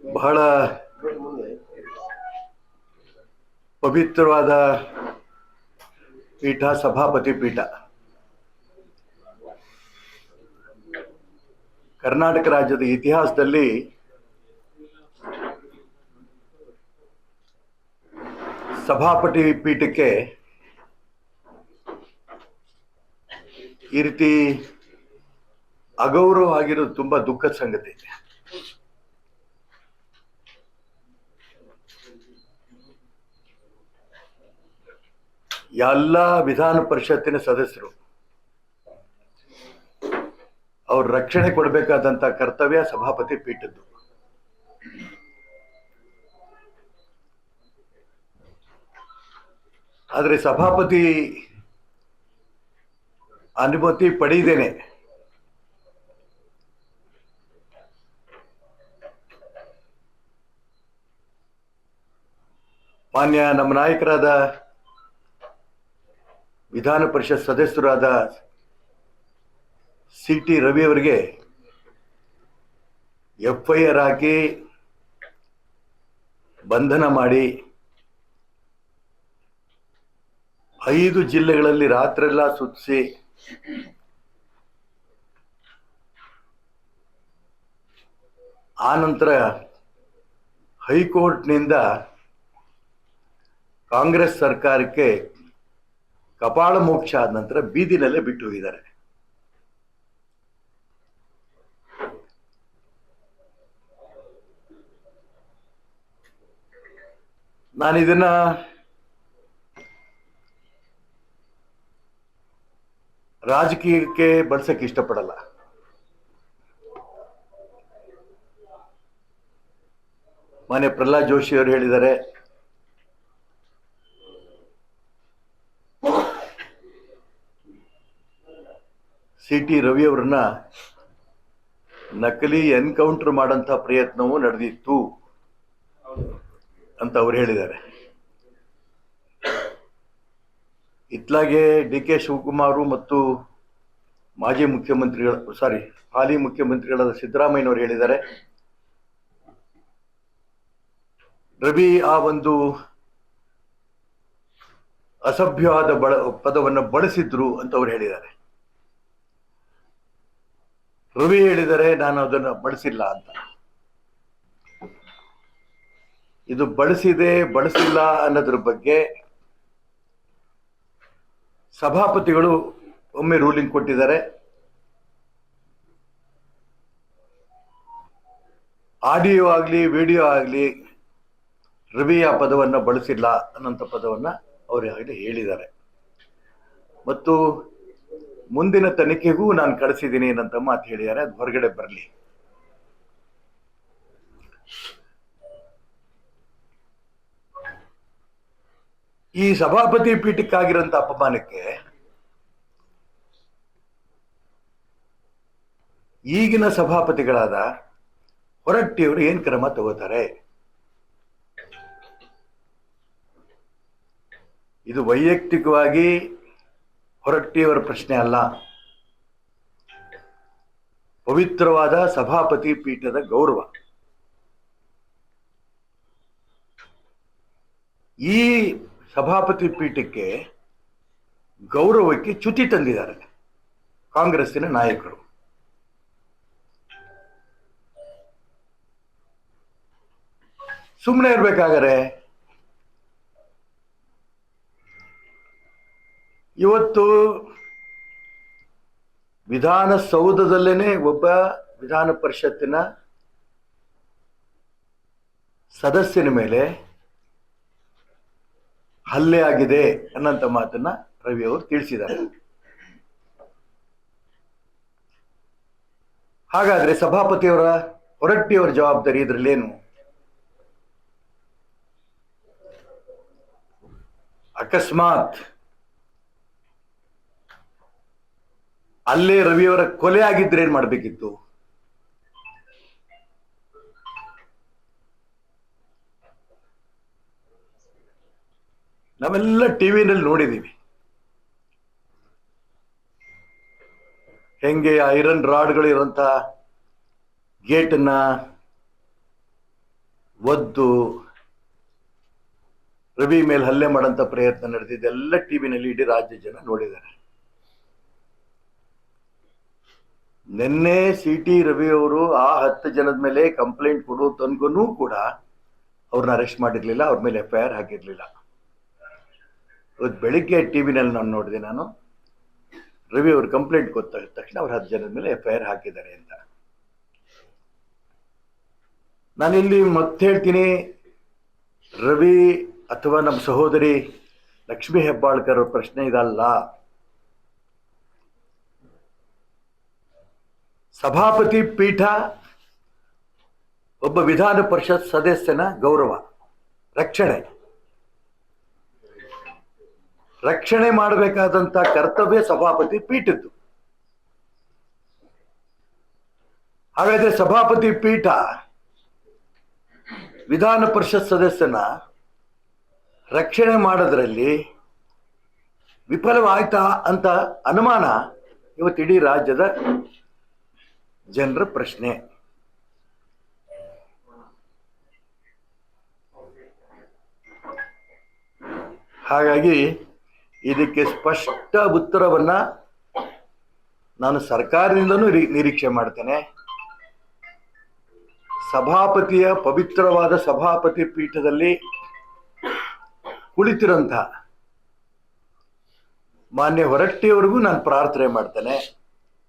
ಬಹಳ ಪವಿತ್ರವಾದ ಪೀಠ ಸಭಾಪತಿ ಪೀಠ. ಕರ್ನಾಟಕ ರಾಜ್ಯದ ಇತಿಹಾಸದಲ್ಲಿ ಸಭಾಪತಿ ಪೀಠಕ್ಕೆ ಈ ರೀತಿ ಅಗೌರವ ಆಗಿರೋದು ತುಂಬಾ ದುಃಖದ ಸಂಗತಿ. ಎಲ್ಲ ವಿಧಾನ ಪರಿಷತ್ತಿನ ಸದಸ್ಯರು ಅವ್ರ ರಕ್ಷಣೆ ಕೊಡಬೇಕಾದಂತ ಕರ್ತವ್ಯ ಸಭಾಪತಿ ಪೀಠದ್ದು. ಆದರೆ ಸಭಾಪತಿ ಅನುಮತಿ ಪಡೆಯದೇನೆ ಮಾನ್ಯ ನಮ್ಮ ನಾಯಕರಾದ ವಿಧಾನ ಪರಿಷತ್ ಸದಸ್ಯರಾದ CT ರವಿ ಅವರಿಗೆ FIR ಹಾಕಿ ಬಂಧನ ಮಾಡಿ 5 ಜಿಲ್ಲೆಗಳಲ್ಲಿ ರಾತ್ರೆಲ್ಲ ಸುತ್ತಿಸಿ ಆನಂತರ ಹೈಕೋರ್ಟ್ನಿಂದ ಕಾಂಗ್ರೆಸ್ ಸರ್ಕಾರಕ್ಕೆ ಕಪಾಳ ಮೋಕ್ಷ ಆದ ನಂತರ ಬೀದಿನಲ್ಲೇ ಬಿಟ್ಟು ಹೋಗಿದ್ದಾರೆ. ನಾನಿದನ್ನ ರಾಜಕೀಯಕ್ಕೆ ಬಳಸಕ್ಕೆ ಇಷ್ಟಪಡಲ್ಲ. ಮಾನ್ಯ ಪ್ರಹ್ಲಾದ್ ಜೋಶಿ ಅವರು ಹೇಳಿದ್ದಾರೆ, CT ರವಿ ಅವರನ್ನ ನಕಲಿ ಎನ್ಕೌಂಟರ್ ಮಾಡಂತ ಪ್ರಯತ್ನವೂ ನಡೆದಿತ್ತು ಅಂತ ಅವ್ರು ಹೇಳಿದ್ದಾರೆ. ಇತ್ಲಾಗೆ DK ಶಿವಕುಮಾರ್ ಮತ್ತು ಹಾಲಿ ಮುಖ್ಯಮಂತ್ರಿಗಳಾದ ಸಿದ್ದರಾಮಯ್ಯನವರು ಹೇಳಿದ್ದಾರೆ, ರವಿ ಆ ಒಂದು ಅಸಭ್ಯವಾದ ಪದವನ್ನು ಬಳಸಿದ್ರು ಅಂತ ಅವ್ರು ಹೇಳಿದ್ದಾರೆ. ರವಿ ಹೇಳಿದರೆ ನಾನು ಅದನ್ನು ಬಳಸಿಲ್ಲ ಅಂತ. ಇದು ಬಳಸಿಲ್ಲ ಅನ್ನೋದ್ರ ಬಗ್ಗೆ ಸಭಾಪತಿಗಳು ಒಮ್ಮೆ ರೂಲಿಂಗ್ ಕೊಟ್ಟಿದ್ದಾರೆ. ಆಡಿಯೋ ಆಗಲಿ ವಿಡಿಯೋ ಆಗಲಿ ರವಿ ಆ ಪದವನ್ನು ಬಳಸಿಲ್ಲ ಅನ್ನೋಂಥ ಪದವನ್ನ ಅವರು ಹೇಳಿದ್ದಾರೆ. ಮತ್ತು ಮುಂದಿನ ತನಿಖೆಗೂ ನಾನು ಕಳಿಸಿದ್ದೀನಿ ಅನ್ನಂತ ಮಾತು ಹೇಳಿದ್ದಾರೆ. ಅದು ಹೊರಗಡೆ ಬರಲಿ. ಈ ಸಭಾಪತಿ ಪೀಠಕ್ಕಾಗಿರೋಂಥ ಅಪಮಾನಕ್ಕೆ ಈಗಿನ ಸಭಾಪತಿಗಳಾದ ಹೊರಟ್ಟಿಯವರು ಏನ್ ಕ್ರಮ ತಗೋತಾರೆ? ಇದು ವೈಯಕ್ತಿಕವಾಗಿ ಹೊರಟ್ಟಿಯವರ ಪ್ರಶ್ನೆ ಅಲ್ಲ. ಪವಿತ್ರವಾದ ಸಭಾಪತಿ ಪೀಠದ ಗೌರವ. ಈ ಸಭಾಪತಿ ಪೀಠಕ್ಕೆ ಗೌರವಕ್ಕೆ ಚ್ಯುತಿ ತಂದಿದ್ದಾರೆ ಕಾಂಗ್ರೆಸ್ಸಿನ ನಾಯಕರು. ಸುಮ್ಮನೆ ಇರ್ಬೇಕಾದರೆ ಇವತ್ತು ವಿಧಾನಸೌಧದಲ್ಲೇನೆ ಒಬ್ಬ ವಿಧಾನ ಪರಿಷತ್ತಿನ ಸದಸ್ಯನ ಮೇಲೆ ಹಲ್ಲೆ ಆಗಿದೆ ಅನ್ನೋಂಥ ಮಾತನ್ನ ರವಿ ಅವರು ತಿಳಿಸಿದ್ದಾರೆ. ಹಾಗಾದ್ರೆ ಹೊರಟ್ಟಿಯವರ ಜವಾಬ್ದಾರಿ ಇದರಲ್ಲೇನು? ಅಕಸ್ಮಾತ್ ಅಲ್ಲೇ ರವಿಯವರ ಕೊಲೆ ಆಗಿದ್ರೆ ಏನ್ ಮಾಡ್ಬೇಕಿತ್ತು? ನಾವೆಲ್ಲ ಟಿವಿನಲ್ಲಿ ನೋಡಿದೀವಿ ಹೆಂಗೆ ಐರನ್ ರಾಡ್ಗಳು ಇರುವಂತ ಗೇಟನ್ನ ಒದ್ದು ರವಿ ಮೇಲೆ ಹಲ್ಲೆ ಮಾಡೋಂಥ ಪ್ರಯತ್ನ ನಡೆದಿದ್ದೆಲ್ಲ ಟಿವಿನಲ್ಲಿ ಇಡೀ ರಾಜ್ಯ ಜನ ನೋಡಿದ್ದಾರೆ. ನಿನ್ನೆ ಸಿ ಟಿ ರವಿ ಅವರು ಆ 10 ಜನದ ಮೇಲೆ ಕಂಪ್ಲೇಂಟ್ ಕೊಡೋ ತನಕನೂ ಕೂಡ ಅವ್ರನ್ನ ಅರೆಸ್ಟ್ ಮಾಡಿರ್ಲಿಲ್ಲ, ಅವ್ರ ಮೇಲೆ FIR ಹಾಕಿರ್ಲಿಲ್ಲ. ಇವತ್ತು ಬೆಳಿಗ್ಗೆ ಟಿವಿನಲ್ಲಿ ನಾನು ನೋಡಿದೆ, ನಾನು ರವಿ ಅವರು ಕಂಪ್ಲೇಂಟ್ ಕೊಟ್ಟ ತಕ್ಷಣ ಅವ್ರ 10 ಜನದ ಮೇಲೆ FIR ಹಾಕಿದ್ದಾರೆ ಅಂತ. ನಾನಿಲ್ಲಿ ಮತ್ತೆ ಹೇಳ್ತೀನಿ, ರವಿ ಅಥವಾ ನಮ್ಮ ಸಹೋದರಿ ಲಕ್ಷ್ಮೀ ಹೆಬ್ಬಾಳ್ಕರ್ ಅವ್ರ ಪ್ರಶ್ನೆ ಇದಲ್ಲ. ಸಭಾಪತಿ ಪೀಠ ಒಬ್ಬ ವಿಧಾನ ಪರಿಷತ್ ಸದಸ್ಯನ ಗೌರವ, ರಕ್ಷಣೆ ಮಾಡಬೇಕಾದಂತ ಕರ್ತವ್ಯ ಸಭಾಪತಿ ಪೀಠದ್ದು. ಹಾಗಾದ್ರೆ ಸಭಾಪತಿ ಪೀಠ ವಿಧಾನ ಪರಿಷತ್ ಸದಸ್ಯನ ರಕ್ಷಣೆ ಮಾಡೋದ್ರಲ್ಲಿ ವಿಫಲವಾಯ್ತಾ ಅಂತ ಅನುಮಾನ ಇವತ್ತು ಇಡೀ ರಾಜ್ಯದ ಜನರ ಪ್ರಶ್ನೆ. ಹಾಗಾಗಿ ಇದಕ್ಕೆ ಸ್ಪಷ್ಟ ಉತ್ತರವನ್ನ ನಾನು ಸರ್ಕಾರದಿಂದನೂ ನಿರೀಕ್ಷೆ ಮಾಡ್ತೇನೆ. ಸಭಾಪತಿಯ ಪವಿತ್ರವಾದ ಸಭಾಪತಿ ಪೀಠದಲ್ಲಿ ಕುಳಿತಿರಂಥ ಮಾನ್ಯ ಹೊರಟ್ಟಿಯವರಿಗೂ ನಾನು ಪ್ರಾರ್ಥನೆ ಮಾಡ್ತೇನೆ.